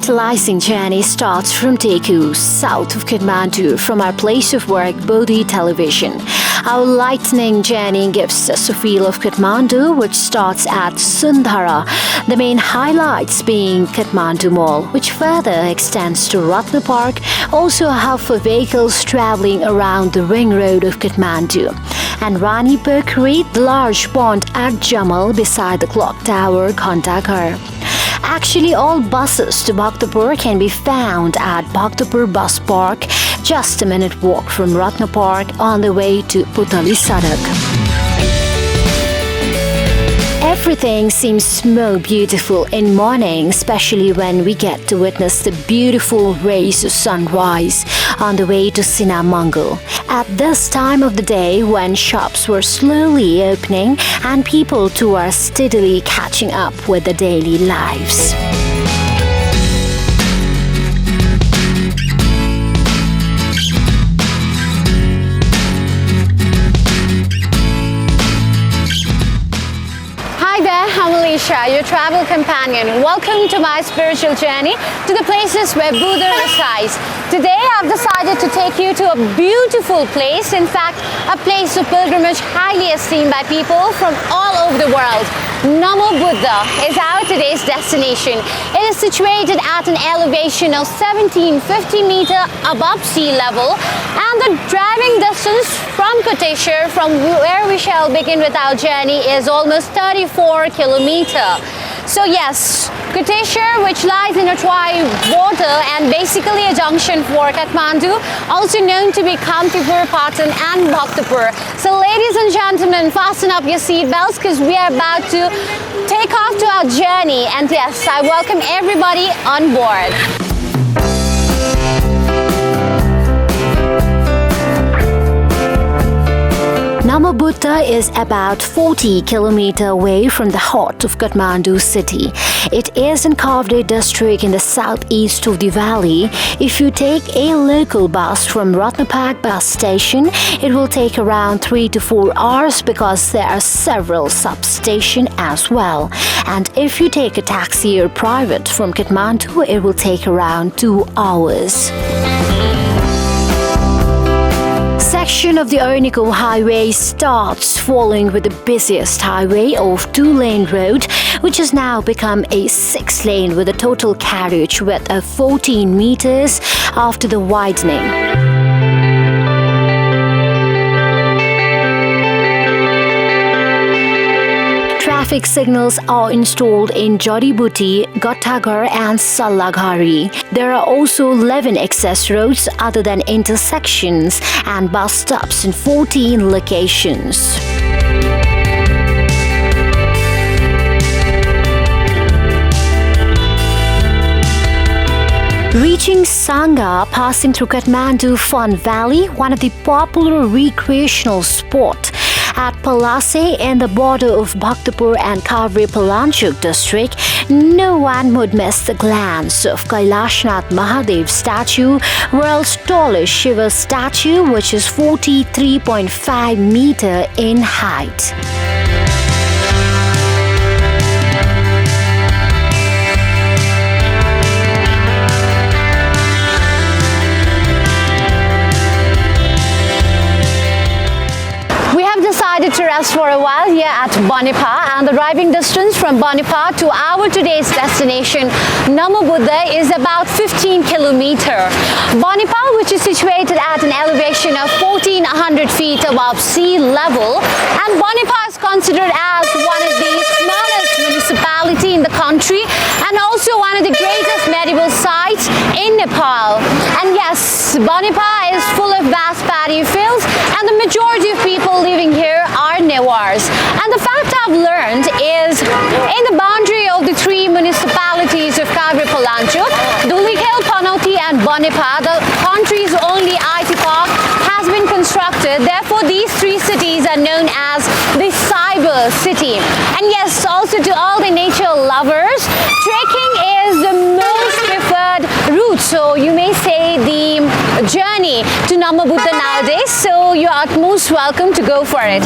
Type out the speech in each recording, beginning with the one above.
tantalizing journey starts from Teku, south of Kathmandu, from our place of work, Bodhi television. Our lightning journey gives us a feel of Kathmandu, which starts at Sundara, the main highlights being Kathmandu Mall, which further extends to Ratna Park, also a hub for vehicles traveling around the ring road of Kathmandu, and Rani Bakery, the large pond at Jamal beside the clock tower, Khandaghar. Actually, all buses to Bhaktapur can be found at Bhaktapur Bus Park, just a minute walk from Ratna Park on the way to Putali Sadak. Everything seems more beautiful in morning, especially when we get to witness the beautiful rays of sunrise on the way to Sinamangal. At this time of the day, when shops were slowly opening and people too are steadily catching up with their daily lives. I'm Alicia, your travel companion. Welcome to my spiritual journey to the places where Buddha resides. Today I've decided to take you to a beautiful place, in fact a place of pilgrimage highly esteemed by people from all over the world. Namobuddha is our today's destination. It is situated at an elevation of 1750 meters above sea level, and the driving distance from Koteshwar, from where we shall begin with our journey, is almost 34 kilometers. So yes, Koteshwar, which lies in a Twai water and basically a junction for Kathmandu, also known to be Kantipur, Patan and Bhaktapur. So ladies and gentlemen, fasten up your seat belts because we are about to take off to our journey, and yes, I welcome everybody on board. Namobuddha is about 40 kilometers away from the heart of Kathmandu city. It is in Kavde district in the southeast of the valley. If you take a local bus from Ratnapak bus station, it will take around 3 to 4 hours because there are several substations as well. And if you take a taxi or private from Kathmandu, it will take around 2 hours. Section of the Arunachal Highway starts following with the busiest highway of 2-lane road, which has now become a 6-lane with a total carriage width of 14 meters after the widening. Traffic signals are installed in Jadibuti, Gottagar and Salaghari. There are also 11 access roads other than intersections and bus stops in 14 locations. Reaching Sangha, passing through Kathmandu Fun Valley, one of the popular recreational spots at Palase in the border of Bhaktapur and Kavri Palanchuk district, no one would miss the glance of Kailashnath Mahadev statue, world's tallest Shiva statue, which is 43.5 meters in height. Decided to rest for a while here at Bonipa, and the driving distance from Bonipa to our today's destination, Namobuddha, is about 15 kilometers. Bonipa, which is situated at an elevation of 1400 feet above sea level, and Bonipa is considered as one of the smallest municipalities in the country and also one of the greatest medieval sites in Nepal. And yes, Bonipa is full of vast paddy fields, and the majority of people living here are Newars. And the fact I've learned is in the boundary of the 3 municipalities of Kavri Palanchuk, Dhulikhel, Panoti and Bonipa, the country's only IT park has been constructed. Therefore, these 3 cities are known as the Cyber City. And yes, also to all the nature lovers, trekking is the most preferred route. So you may say the journey to Namobuddha nowadays. So you are most welcome to go for it.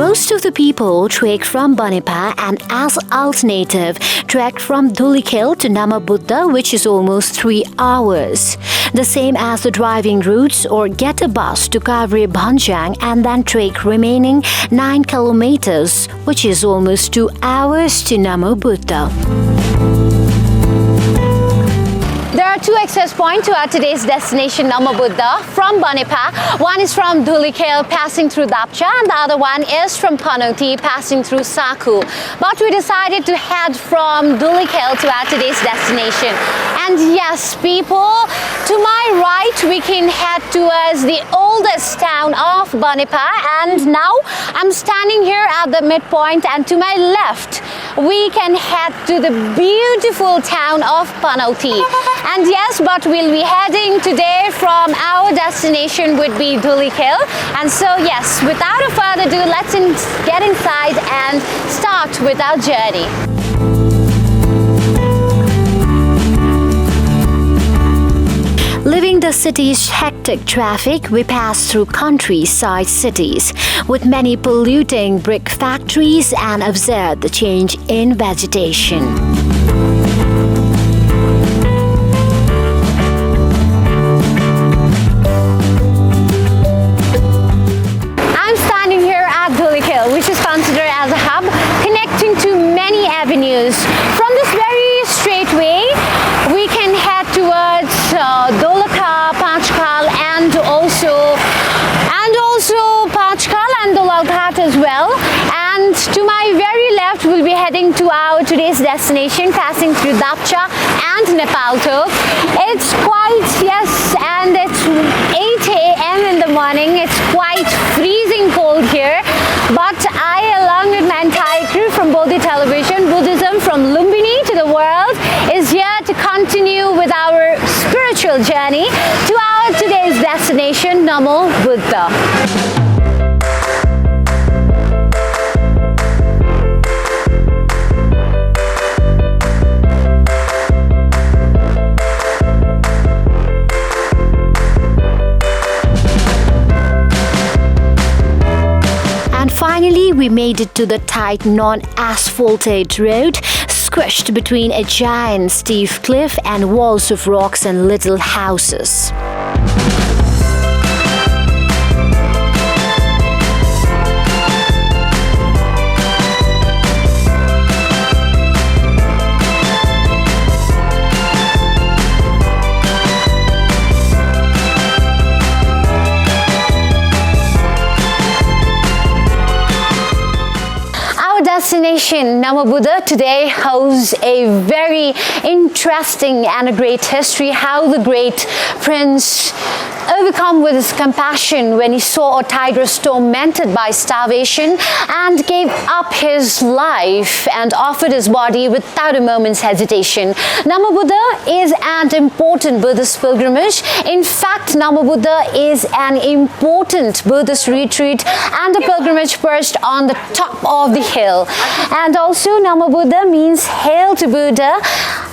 Most of the people trek from Bonipa and as alternative trek from Dhulikhel to Namobuddha, which is almost 3 hours. The same as the driving routes, or get a bus to Kavri Bhanjang and then trek remaining 9 kilometers, which is almost 2 hours to Namobuddha. There are 2 access points to our today's destination, Namobuddha, from Bonipa. One is from Dhulikhel, passing through Dapcha, and the other one is from Panoti, passing through Saku. But we decided to head from Dhulikhel to our today's destination. And yes, people, to my right, we can head towards the oldest town of Bonipa. And now I'm standing here at the midpoint, and to my left, we can head to the beautiful town of Panoti. And yes, but we'll be heading today from our destination would be Dhulikhel. And so yes, without a further ado, let's get inside and start with our journey. Leaving the city's hectic traffic, we pass through countryside cities with many polluting brick factories and observe the change in vegetation. Which is considered as a hub connecting to many avenues. From this very straight way, we can head towards Dolaka, Pachkal, and also Pachkal and Dolalghat as well. And to my very left, we'll be heading to our today's destination, passing through Dapcha and Nepaltok. It's quite, yes, and it's 8 a.m. in the morning. It's quite freezing cold here. But I, along with my entire crew from Bodhi television, Buddhism from Lumbini to the world, is here to continue with our spiritual journey to our today's destination, Namobuddha. Finally, we made it to the tight, non-asphalted road, squished between a giant steep cliff and walls of rocks and little houses. Destination Namobuddha today holds a very interesting and a great history, how the great prince overcome with his compassion when he saw a tigress tormented by starvation and gave up his life and offered his body without a moment's hesitation. Namobuddha is an important Buddhist pilgrimage. In fact, Namobuddha is an important Buddhist retreat and a pilgrimage perched on the top of the hill. And also Namobuddha means hail to Buddha,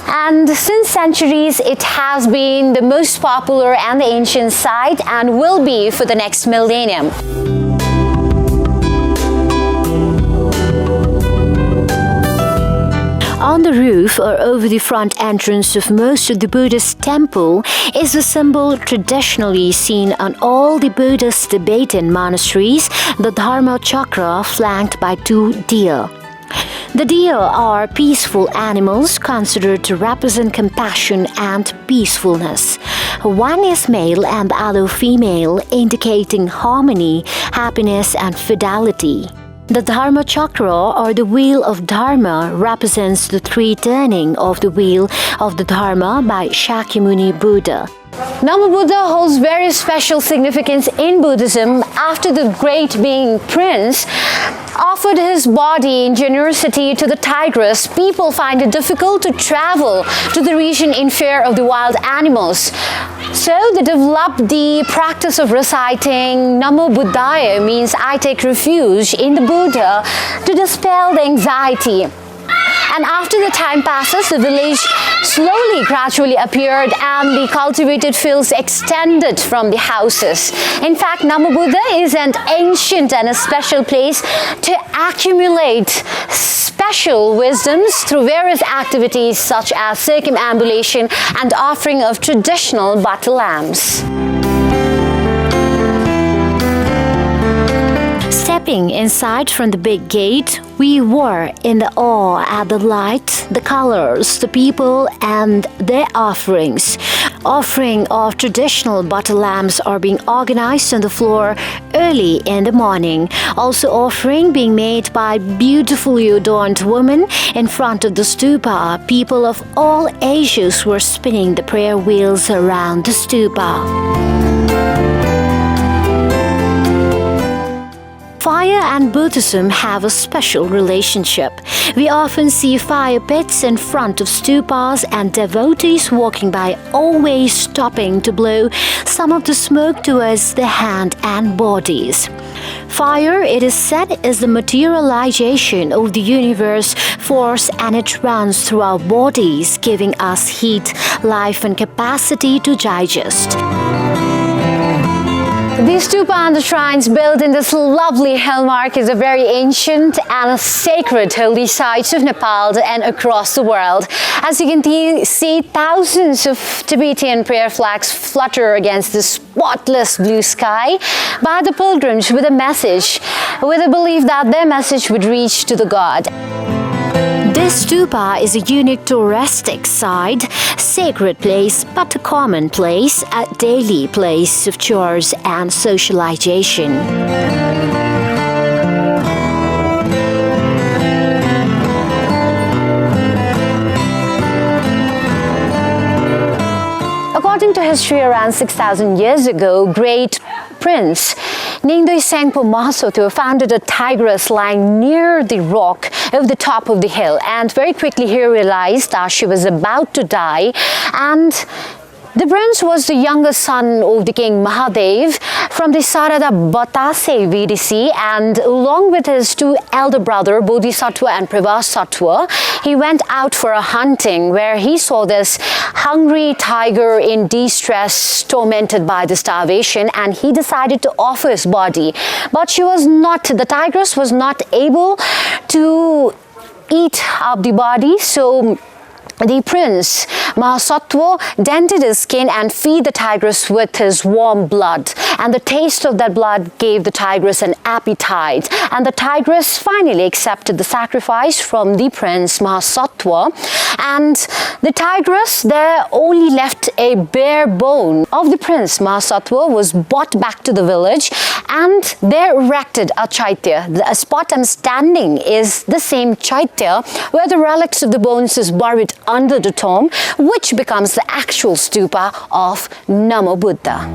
and since centuries it has been the most popular and the ancient site and will be for the next millennium. On the roof or over the front entrance of most of the Buddhist temple is a symbol traditionally seen on all the Buddhist Tibetan monasteries, the Dharma chakra flanked by 2 deer. The deer are peaceful animals considered to represent compassion and peacefulness. One is male and the other female, indicating harmony, happiness, and fidelity. The Dharma chakra, or the wheel of Dharma, represents the 3 turning of the wheel of the Dharma by Shakyamuni Buddha. Namobuddha holds very special significance in Buddhism. After the great being prince offered his body in generosity to the tigress, people find it difficult to travel to the region in fear of the wild animals. So they developed the practice of reciting Namo Buddhaya, means I take refuge in the Buddha, to dispel the anxiety. And after the time passes, the village slowly, gradually appeared and the cultivated fields extended from the houses. In fact, Namobuddha is an ancient and a special place to accumulate special wisdoms through various activities such as circumambulation and offering of traditional butter lamps. Stepping inside from the big gate, we were in the awe at the light, the colors, the people, and their offerings. Offering of traditional butter lamps are being organized on the floor early in the morning. Also offering being made by beautifully adorned women in front of the stupa. People of all ages were spinning the prayer wheels around the stupa. Fire and Buddhism have a special relationship. We often see fire pits in front of stupas and devotees walking by always stopping to blow some of the smoke towards their hand and bodies. Fire, it is said, is the materialization of the universe force and it runs through our bodies, giving us heat, life and capacity to digest. The stupa and the shrines built in this lovely hillmark is a very ancient and a sacred holy sites of Nepal and across the world. As you can see, thousands of Tibetan prayer flags flutter against the spotless blue sky by the pilgrims with a message, with a belief that their message would reach to the god. This stupa is a unique touristic site, sacred place but a common place, a daily place of chores and socialization. According to history, around 6,000 years ago, great Prince Ningdoi Sengpo Mahasotho founded a tigress lying near the rock of the top of the hill, and very quickly he realized that she was about to die, and the prince was the youngest son of the king Mahadev from the Sarada Batase VDC, and along with his two elder brothers, Bodhisattva and Pravasattva, he went out for a hunting where he saw this hungry tiger in distress, tormented by the starvation, and he decided to offer his body. But the tigress was not able to eat up the body, so the prince Mahasattva dented his skin and fed the tigress with his warm blood, and the taste of that blood gave the tigress an appetite, and the tigress finally accepted the sacrifice from the prince Mahasattva, and the tigress there only left a bare bone of the prince Mahasattva was brought back to the village, and there erected a chaitya. The spot I'm standing is the same chaitya where the relics of the bones is buried under the tomb, which becomes the actual stupa of Namobuddha.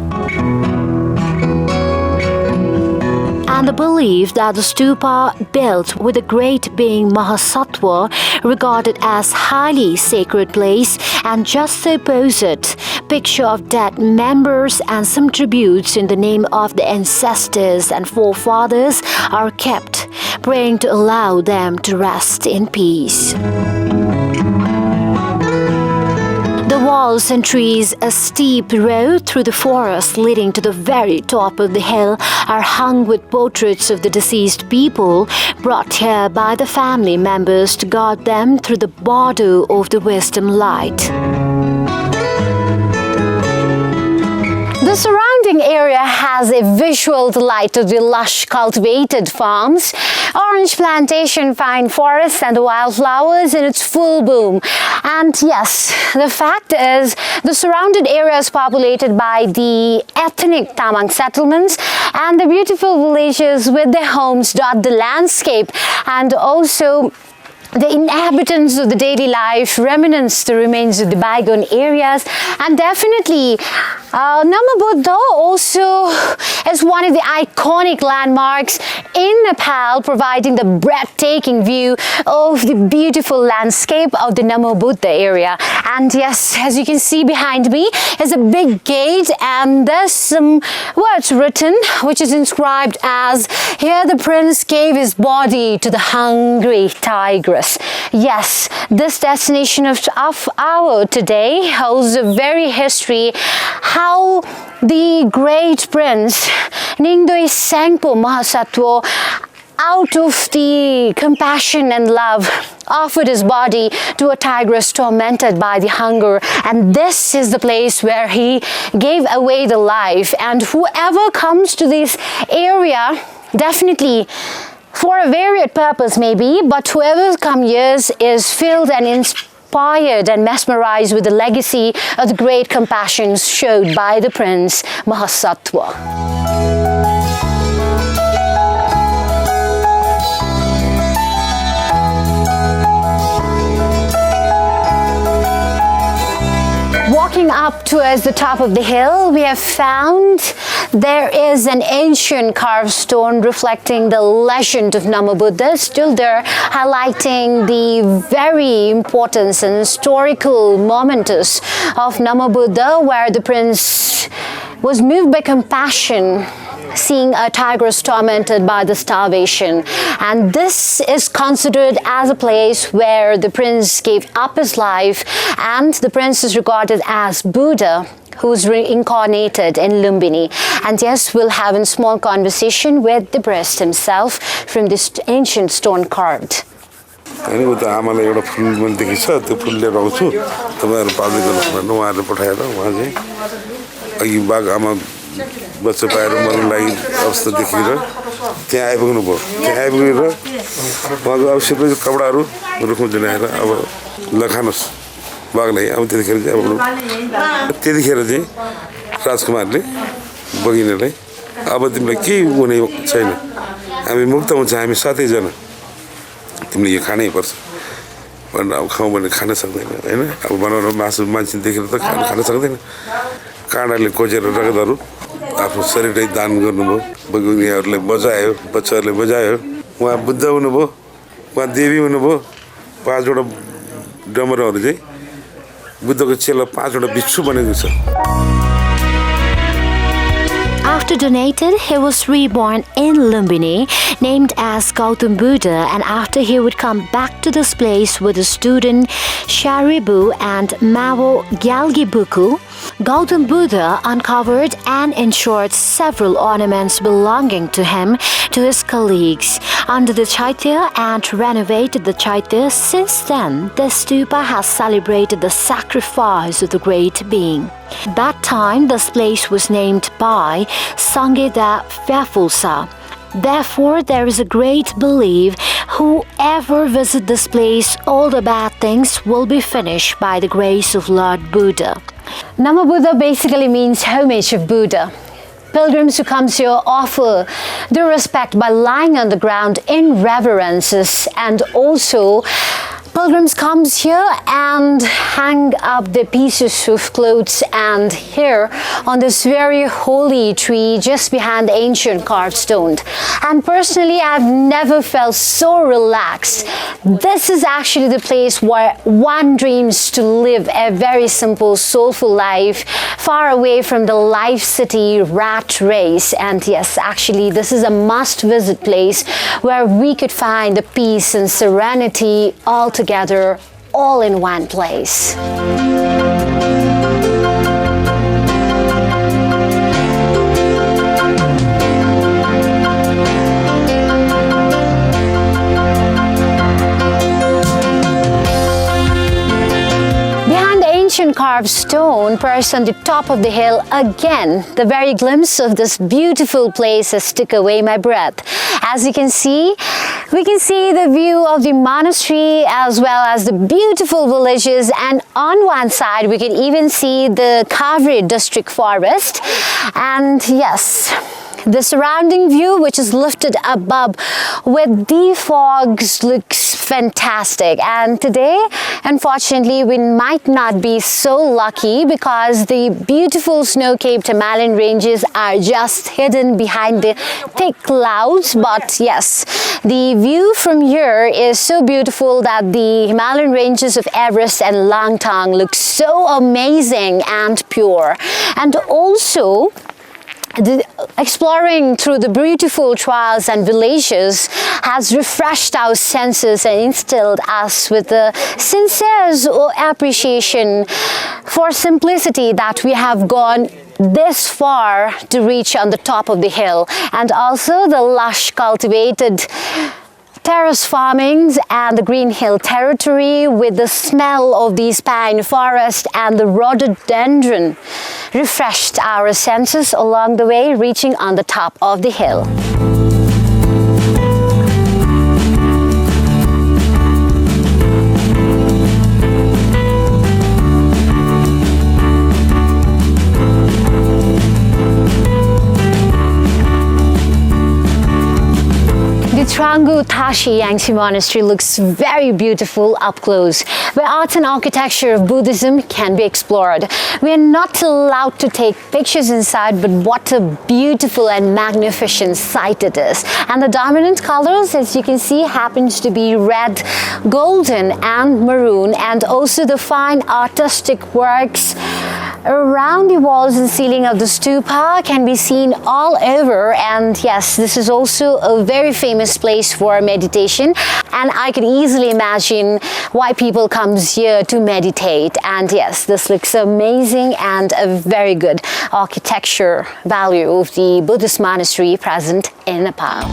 And the belief that the stupa built with the great being Mahasattva, regarded as highly sacred place, and just the opposite, picture of dead members and some tributes in the name of the ancestors and forefathers are kept, praying to allow them to rest in peace. The walls and trees, a steep road through the forest leading to the very top of the hill, are hung with portraits of the deceased people brought here by the family members to guard them through the border of the wisdom light. The surrounding area has a visual delight of the lush cultivated farms, orange plantation, pine forests and wildflowers in its full bloom. And yes, the fact is the surrounded area is populated by the ethnic Tamang settlements, and the beautiful villages with their homes dot the landscape, and also the inhabitants of the daily life, remnants, the remains of the bygone areas, and definitely Namobuddha also is one of the iconic landmarks in Nepal, providing the breathtaking view of the beautiful landscape of the Namobuddha area. And yes, as you can see behind me is a big gate, and there's some words written which is inscribed as, "Here the prince gave his body to the hungry tigress." Yes, this destination of our today holds a very history, how the great prince Ningdoi Sengpo Mahasatwa, out of the compassion and love, offered his body to a tigress tormented by the hunger, and this is the place where he gave away the life. And whoever comes to this area, definitely for a varied purpose maybe, but whoever comes here is filled and inspired and mesmerized with the legacy of the great compassion showed by the prince Mahasatwa. Walking up towards the top of the hill, we have found there is an ancient carved stone reflecting the legend of Namobuddha, still there, highlighting the very importance and historical momentous of Namobuddha, where the prince was moved by compassion, seeing a tigress tormented by the starvation. And this is considered as a place where the prince gave up his life, and the prince is regarded as Buddha, who's reincarnated in Lumbini. And yes, we'll have a small conversation with the priest himself from this ancient stone carved. अनि उता आमालाई एउटा full मन देखिछ त्यो full लिएर आउँछु तपाईहरु पाल्दै गर्नु भन्नु उहाँहरुले पठाएर उहाँ चाहिँ अघि बाघ आमा बच्चा पाएर मर्न लागि अवस्था देखेर त्यहाँ आइपुग्नु भयो त्यहाँ आइपुगेर उहाँको अब सबै कपडाहरू रुखमा जनाएर अब लखानुस् बाघलाई अब त्यतिखेर चाहिँ राजकुमारले बगिनीलाई अब तिमीलाई के हुने छैन हामी मुक्त हुन्छ हामी सातैजना तिमीले यो खानै पर्छ भनेर अब खाउँ भने खान सक्दैन हैन अब बनाउन मासु मान्छे देखेर त खान सक्दैन काँडाले कोचेर रगतहरू आफ्नो शरीरै दान गर्नुभयो बगिनीहरूलाई बचायो बच्चाहरूले बजायो उहाँ बुद्ध हुनुभयो उहाँ देवी हुनुभयो पाँचवटा डमरुहरू चाहिँ बुद्धको चेला पाँचवटा बिच्छू बनेको छ. After donated, he was reborn in Lumbini, named as Gautam Buddha, and after he would come back to this place with his student Sharibu and Mao Gyalgibuku, Gautam Buddha uncovered and ensured several ornaments belonging to him to his colleagues under the Chaitya and renovated the Chaitya. Since then, the stupa has celebrated the sacrifice of the great being. That time, this place was named by Sangeda Vyafulsa. Therefore, there is a great belief whoever visits this place, all the bad things will be finished by the grace of Lord Buddha. Namobuddha basically means homage of Buddha. Pilgrims who come here offer their respect by lying on the ground in reverences, and also pilgrims come here and hang up their pieces of clothes and here on this very holy tree just behind the ancient carved stone. And personally, I've never felt so relaxed. This is actually the place where one dreams to live a very simple, soulful life, far away from the life city rat race. And yes, actually, this is a must-visit place where we could find the peace and serenity all together, all in one place. Ancient carved stone perched on the top of the hill. Again, the very glimpse of this beautiful place has took away my breath. As you can see, we can see the view of the monastery as well as the beautiful villages, and on one side we can even see the Kavri district forest. And yes, the surrounding view, which is lifted above with the fogs, looks fantastic. And today, unfortunately, we might not be so lucky because the beautiful snow-capped Himalayan ranges are just hidden behind the thick clouds. But yes, the view from here is so beautiful that the Himalayan ranges of Everest and Langtang look so amazing and pure. And also, exploring through the beautiful trails and villages has refreshed our senses and instilled us with a sincere appreciation for simplicity that we have gone this far to reach on the top of the hill, and also the lush cultivated terrace farmings and the green hill territory with the smell of these pine forests and the rhododendron refreshed our senses along the way, reaching on the top of the hill. The Trangu Tashi Yangtze Monastery looks very beautiful up close, where art and architecture of Buddhism can be explored. We are not allowed to take pictures inside, but what a beautiful and magnificent sight it is. And the dominant colors, as you can see, happens to be red, golden and maroon, and also the fine artistic works around the walls and ceiling of the stupa can be seen all over. And yes, this is also a very famous place for meditation, and I could easily imagine why people come here to meditate. And yes, this looks amazing and a very good architecture value of the Buddhist monastery present in Nepal.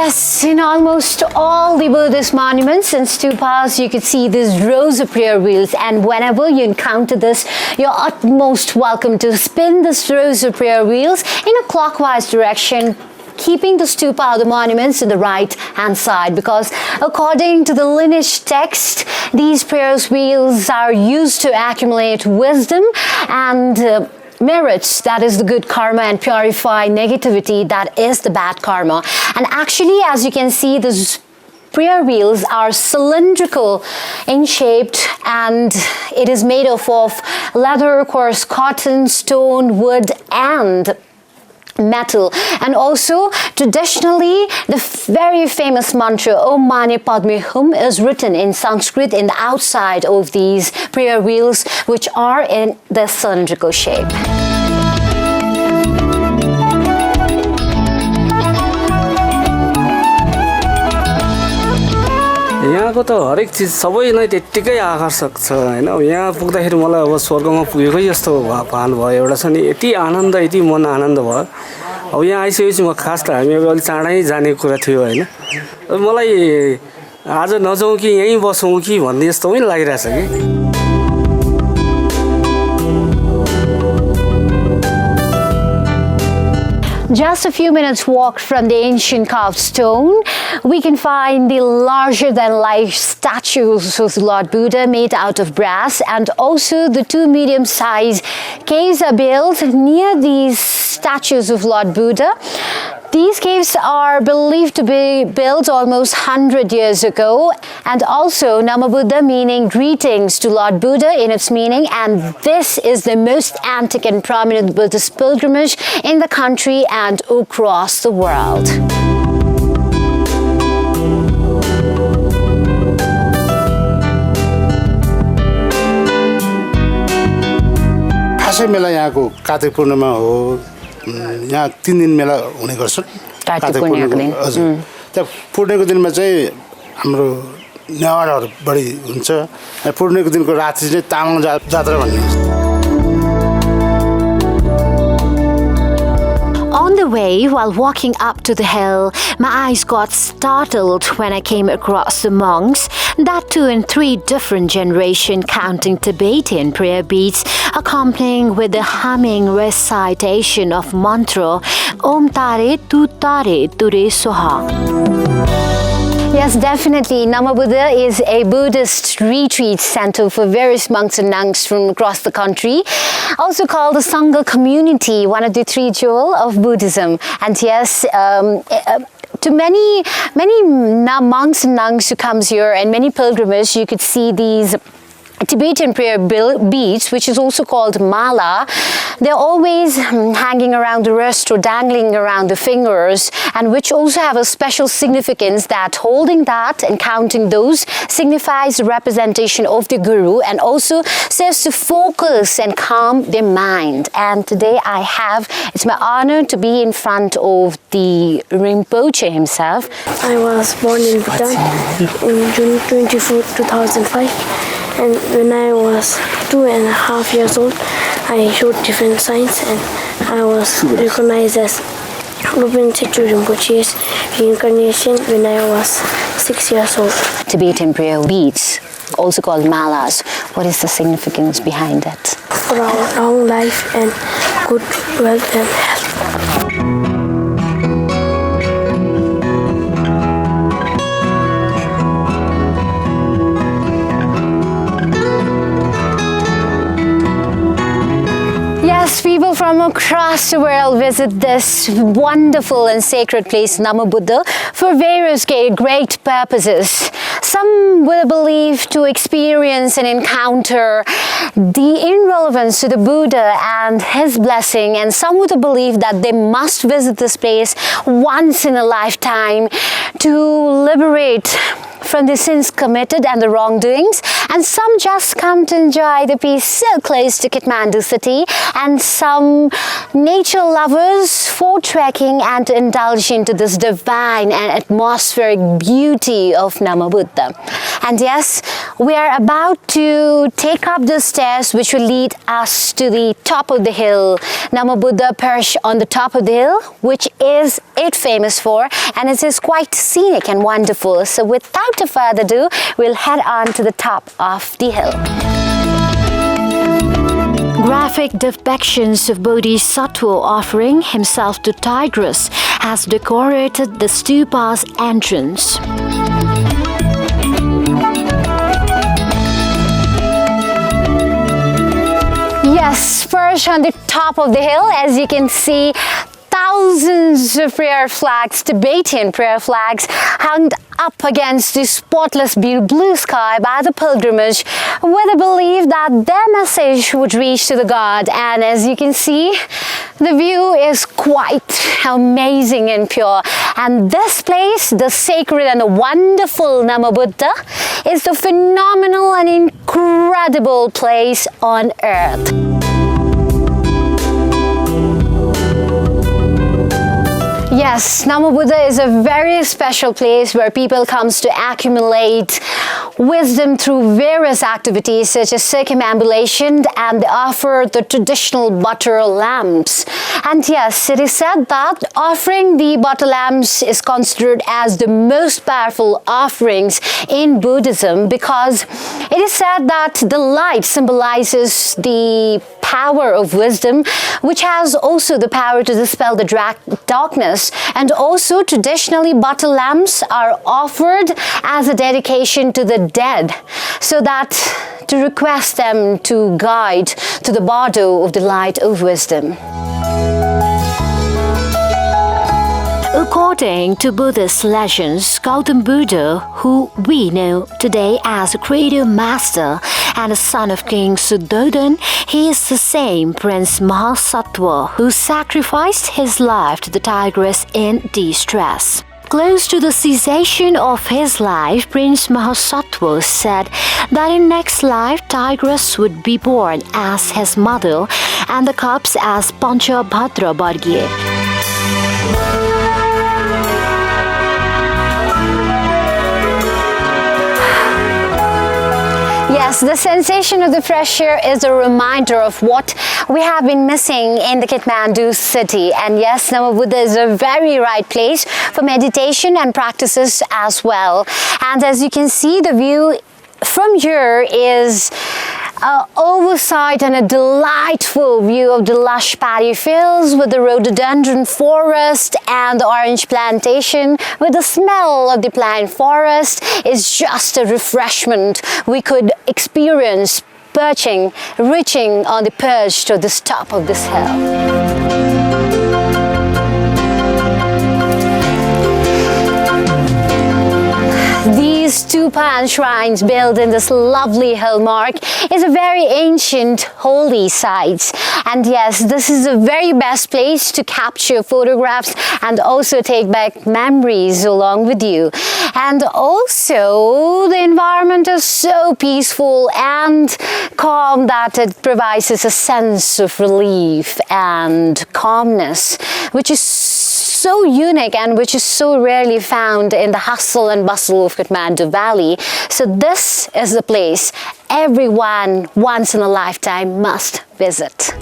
Yes, in almost all the Buddhist monuments and stupas, you could see these rows of prayer wheels, and whenever you encounter this, you're utmost welcome to spin these rows of prayer wheels in a clockwise direction, keeping the stupa or the monuments in the right hand side, because according to the lineage text, these prayer wheels are used to accumulate wisdom and merits, that is the good karma, and purify negativity, that is the bad karma. And actually, as you can see, these prayer wheels are cylindrical in shape, and it is made of leather, coarse cotton, stone, wood and metal. And also, traditionally, the very famous mantra Om Mani Padme Hum is written in Sanskrit in the outside of these prayer wheels, which are in the cylindrical shape. यहाँको त हरेक चिज सबै नै त्यत्तिकै आकर्षक छ हैन। यहाँ पुग्दाखेरि मलाई अब स्वर्गमा पुगेकै जस्तो भान भयो। एउटा छ नि यति आनन्द, यति मन आनन्द भयो। अब यहाँ आइसकेपछि म खास त हामी अब अलि चाँडै जाने कुरा थियो हैन। मलाई आज नजाउँ कि यहीँ बसौँ कि भन्ने जस्तो पनि लागिरहेछ कि। Just a few minutes walk from the ancient carved stone, we can find the larger-than-life statues of Lord Buddha made out of brass, and also the two medium-sized caves are built near these statues of Lord Buddha. These caves are believed to be built almost 100 years ago, and also Namobuddha meaning greetings to Lord Buddha in its meaning, and this is the most antique and prominent Buddhist pilgrimage in the country and across the world. खासै मेला यहाँको कार्तिक पूर्णिमा हो। यहाँ 3 दिन मेला हुने गर्छ कार्तिक पूर्णिमाको। हजुर, त्यहाँ पूर्णिमाको दिनमा चाहिँ हाम्रो नेवारहरू बढी हुन्छ। पूर्णिमाको दिनको राति चाहिँ तामाङ जात्रा भन्ने हुन्छ। On the way, while walking up to the hill, my eyes got startled when I came across the monks, that too in 3 different generations, counting Tibetan prayer beads, accompanying with the humming recitation of mantra Om Tare Tu Tare Ture Soha. Yes, definitely. Namobuddha is a Buddhist retreat center for various monks and nuns from across the country, also called the Sangha community, one of the three jewels of Buddhism. And yes, to many monks and nuns who comes here and many pilgrims, you could see these Tibetan prayer beads, which is also called mala. They're always hanging around the wrist or dangling around the fingers, and which also have a special significance that holding that and counting those signifies the representation of the Guru and also serves to focus and calm their mind. And today it's my honor to be in front of the Rinpoche himself. I was born in Bhutan in June 24, 2005. And when I was 2.5 years old, I showed different signs and I was recognized as Ruben Situ Rinpoche's reincarnation when I was 6 years old. Tibetan prayer beads, also called malas. What is the significance behind it? For our long life and good wealth and health. Yes, people from across the world visit this wonderful and sacred place, Namobuddha, for various great purposes. Some will believe to experience and encounter the irrelevance to the Buddha and his blessing, and some would believe that they must visit this place once in a lifetime to liberate from the sins committed and the wrongdoings, and some just come to enjoy the peace so close to Kathmandu city, and some nature lovers for trekking and to indulge into this divine and atmospheric beauty of Namobuddha. And yes, we are about to take up the stairs which will lead us to the top of the hill. Namobuddha perched on the top of the hill, which is it famous for, and it is quite scenic and wonderful. So without further ado, we'll head on to the top of the hill. Graphic depictions of Bodhisattva offering himself to Tigris has decorated the stupa's entrance. Yes, perched on the top of the hill, as you can see, thousands of prayer flags, Tibetan prayer flags, hung up against the spotless blue sky by the pilgrimage with a belief that their message would reach to the God. And as you can see, the view is quite amazing and pure. And this place, the sacred and the wonderful Namobuddha, is the phenomenal and incredible place on earth. Yes, Namobuddha is a very special place where people comes to accumulate wisdom through various activities such as circumambulation, and they offer the traditional butter lamps. And yes, it is said that offering the butter lamps is considered as the most powerful offerings in Buddhism, because it is said that the light symbolizes the power of wisdom, which has also the power to dispel the darkness. And also traditionally butter lamps are offered as a dedication to the dead, so that to request them to guide to the bardo of the light of wisdom. According to Buddhist legends, Gautam Buddha, who we know today as a creative master and a son of King Suddhodan, he is the same Prince Mahasattva who sacrificed his life to the tigress in distress. Close to the cessation of his life, Prince Mahasattva said that in next life, Tigress would be born as his mother and the cubs as Panchabhadra Bargye. Yes, the sensation of the fresh air is a reminder of what we have been missing in the Kathmandu city. And yes, Namobuddha is a very right place for meditation and practices as well. And as you can see, the view from here is An oversight and a delightful view of the lush paddy fields with the rhododendron forest and the orange plantation with the smell of the pine forest is just a refreshment we could experience reaching on the perch to the top of this hill. These stupa and shrines built in this lovely hillmark is a very ancient holy site. And yes, this is the very best place to capture photographs and also take back memories along with you. And also the environment is so peaceful and calm that it provides us a sense of relief and calmness, which is so unique and which is so rarely found in the hustle and bustle of Kathmandu Valley. So this is the place everyone once in a lifetime must visit.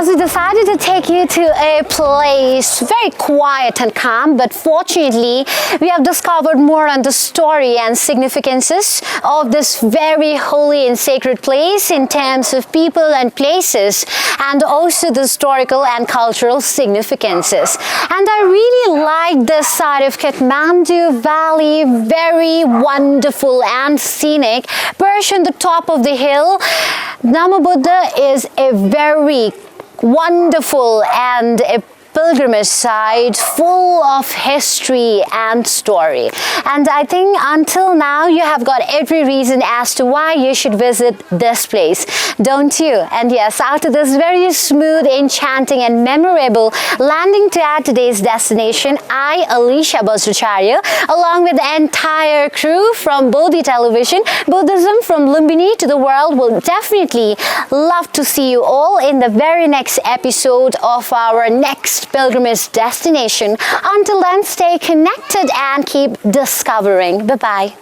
We decided to take you to a place very quiet and calm, but fortunately we have discovered more on the story and significances of this very holy and sacred place in terms of people and places, and also the historical and cultural significances. And I really like this side of Kathmandu Valley, very wonderful and scenic. Perched on the top of the hill, Namobuddha is a very wonderful and a pilgrimage site full of history and story. And I think until now you have got every reason as to why you should visit this place, don't you? And yes, after this very smooth, enchanting and memorable landing to our today's destination, I, Alicia Basracharya, along with the entire crew from Bodhi Television, Buddhism from Lumbini to the world, will definitely love to see you all in the very next episode of our next pilgrimage destination. Until then, stay connected and keep discovering. Bye-bye.